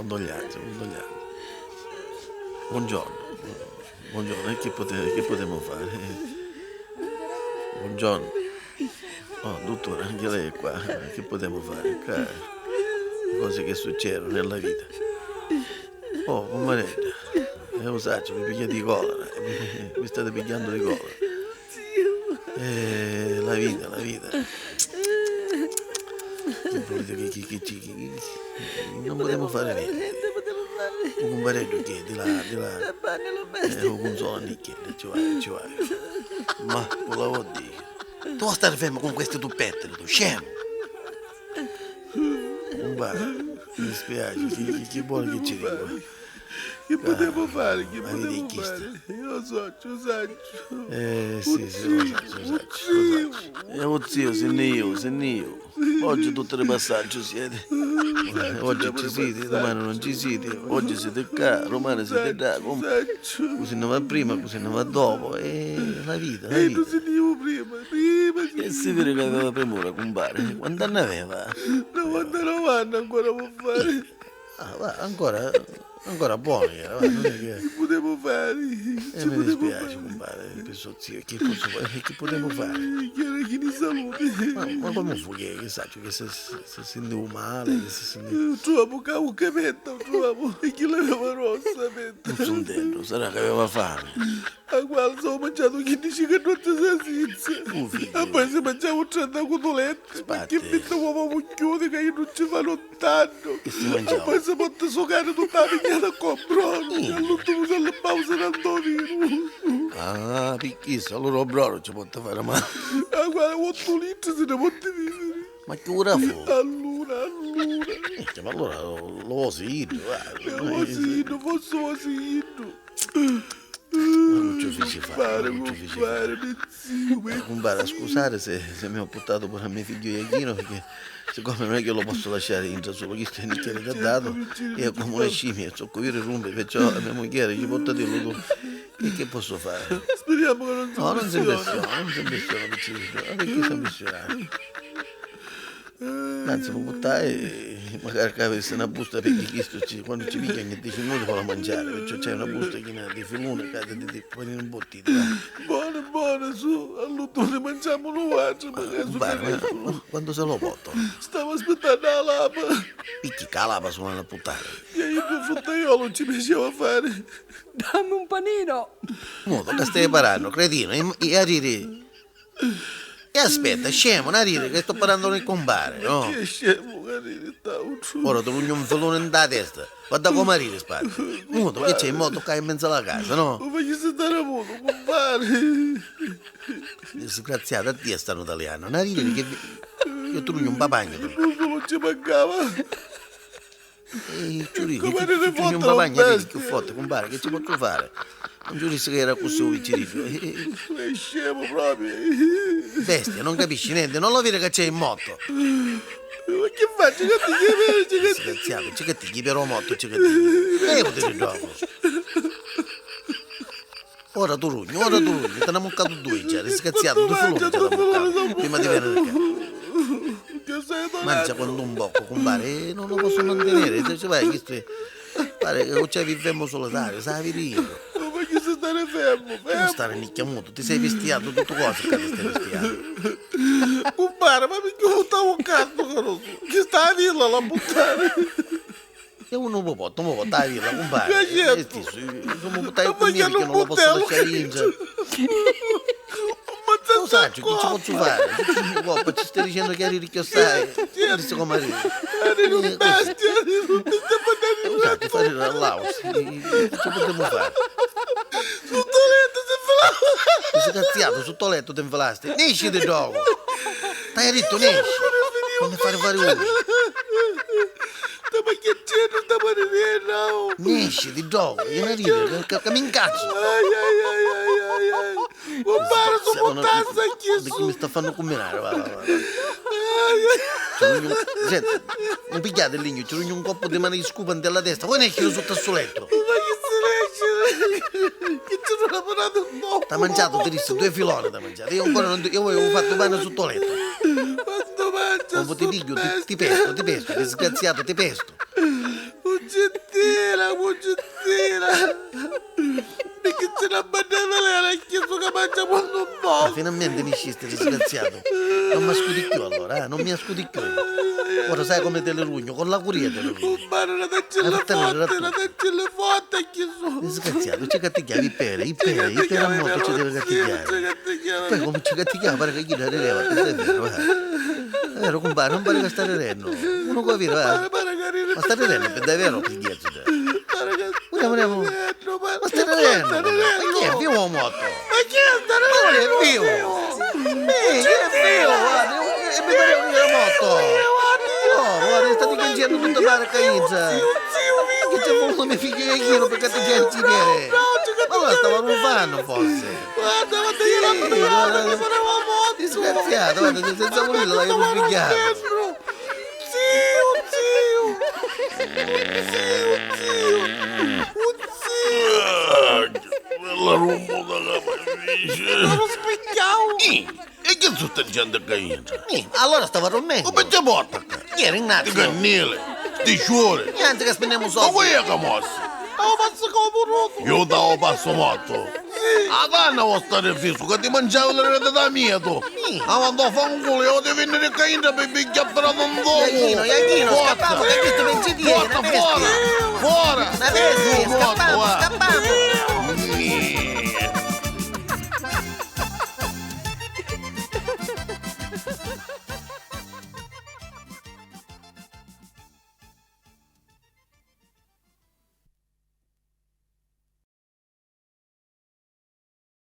condoglianze, condoglianze. Buongiorno, buongiorno, e che potremmo fare? Buongiorno. Oh, dottore, anche lei è qua, che potremmo fare? Cose che succedono nella vita. Oh, pomeretta, lo saggio, mi piglia di colera, mi state pigliando di colera. La vita, la vita. Non potremmo fare niente. Un comparetto che di là, lo consola nicchia, ci vai. Ma, con la vuol dire. Tu vuoi stare fermo con queste tuppette, tu scemo. Compare, mi dispiace, che buono che ci dico. Che potevo fare? Che avete potevo chiesto? fare? Io so, lo saggio. Sì, lo saggio. Lo zio, se ne io. Oggi tutti i passaggi siete. Oggi ci siete, domani non ci siete. Oggi siete qua, domani siete là. Così non va prima, così non va dopo. La vita, la E vita. non sentivo prima. E si vede che aveva premura, compare. Quanti anni aveva? 90 ancora può fare. Ah, va, ancora buono era, va, non è che... Che potevo fare? mi dispiace, compare, penso zio, che posso fare? Che potevo fare? Che di salute. Ma come fu che sa, che se sentivo male, che se sentivo... Trovo un capetto, trovo. E chi l'aveva rossa, Non sono dentro, sarà che aveva fame. a quale sono mangiato 15 canotte salsicce. Figlio. E poi si mangiava 30 cotolette. Ma che fitta uomo mucchione che io non ci fanno tanto. Che si E mangiava? poi si porta succare tutta la pigliata con brodo. E all'ultimo c'è la pausa d'Antonino. Ah, picchissimo, allora bravo ci può fare male. A quale 8 litri se ne può vivere. Ma che ora fu? Allora. Ma allora lo sito, Osino, fosse osino. non ci feci fare, non ci feci fare. Compare, zio, Compare, scusate se mi ho portato pure a mio figlio Iachino, perché siccome non è che lo posso lasciare in solo chi sta in che ha dato, è come una scimmia, so cogliere rumbe, perciò la mia moglie gli porta di lui. E che posso fare? speriamo che non si No, non si impressiona. impressiona, perché si impressiona? Anzi, può buttare e magari che avesse una busta perché questo quando ci picchiano in 10 minuti fa la mangiare, perciò c'è una busta che ha di filone che ha di panino imbottito. Buono, su, all'ultimo mangiamo l'uovo, magari Ma quando se lo porto? stavo aspettando la lapa. Picchi calapa suona la puttana. E io per fruttaiolo ci piaceva fare. Dammi un panino! Modo che stai parlando, cretino, e arrivi. E aspetta, scemo, non arrivi che sto parlando nel compare, no? Che scemo, magari stavo giù. Ora ti rugno un filone in da testa. Guarda come arrivi, spazio. Modo che c'è in modo che hai in mezzo alla casa, no? Ma voglio stare a modo, compare. Disgraziato, a te stanno italiano, non arrivi che io ti rugno un papagno. Non ci mancava. E giurico, Come che ne ti rugno un fotte la papagno, vedi bestia? che fotte, compare, che ci posso fare? Non giurissi che era così vicino. È scemo proprio. Bestia, non capisci niente, non lo vedi che c'è in moto. Ma che faccio? Che ti chiami? Disgraziato, c'è che ti gli però motto, c'è che ti... E io ti gioco. Ora tu rugni, te ne ha muccato due già, disgraziato, due fuloni te ne ha muccato, prima di venire qua. Mangia quando un bocco, compare, non lo posso mantenere, se vai, questo è... Pare che c'è viviamo solitario, sai io. Ma voglio stare fermo. Non stare nicchiamuto, ti sei vestiato tutto cosa che ti stai vestiato. Compare, ma perché non stavo cazzo che non so? Che sta a villa la buttare? E uno può portare via, compare. Che certo. Stesso, insomma, buttare Ma con me voglio perché non lo posso non lasciare in giro. Ma Lo sai, che ci posso fare? Poi ci stai dicendo che arrivi che stai, non come arrivi. eri un bestia, non ti Lo sai, ti fai all'aus, che ci potremmo fare? Sotto letto si fa. Ti sei cazziato, sotto letto ti infilaste, ne esci di gioco. Stai ritto, ne esci. Non mi fare uno. Ma che c'è? Non sta morendo. Ne esci di gioco, vieni a ridere, che mi incazzo. Ai. Compare, sono buttato anch'io Perché su. mi sta fanno combinare, va. Senti, non pigliate il legno, ci rugno un coppo di mani di scupa della testa, poi ne esci sotto al soletto. Ma che se ne esce? Che ci sono lavorato un po'. T'ha mangiato, ti disse, 2 filoni t'ha mangiato. Io ancora non io avevo fatto pane sotto letto. Quando mangia Dopo ti piglio, ti pesto, disgraziato, ti pesto. Non Muccettera. Perché ce la bandava lei, ha chiesto che mangia quando un po'. Finalmente mi sciste, disgraziato. Non mi ascolti più allora, non mi ascolti più. Ora sai come te le rugno, con la curia te le rugno. Ma non la taccella forte, ha chiesto. Disgraziato, ci cattichiavi i pere a moto ci deve cattichiare. Poi come ci cattichiamo, pare che chi la rileva, è vero, È vero, compare, non pare che sta ridendo. Uno qua vero, Ma sta ridendo, è davvero, che dietro te. Andiamo. Ma sta ridendo. Ma chi è vivo o morto? Ma chi è sta Ma è vivo. È vivo, guarda, e mi pare che era morto. No, guarda, state cangiando tutta la raccagnizza. Che c'è voluto mio figlio che chiedo per cattichiare il cipiere. Ma allora stava rubando, forse. Guarda, io non mi saremo morto. Disgraziato, guarda, senza volere l'avevo pigliato. La rumbo dalla manice. Lo spigliavo. E che sto tangendo a cainza? Allora stava rompendo. Come ti porta? Chi era Di Ignazio? cannile, di sciore. Niente che spendiamo Ma soldi. vuoi che mossi? Stavo pazzo come Io davo passo morto. A danna vuoi stare fisso che ti mangiavo le rete da mia tu. Quando fa un culo io devo venire a cainza per picchiare per un dopo. Iachino, scappato, che hai visto pensieri, Forza, fuori. Una bestia, scappato.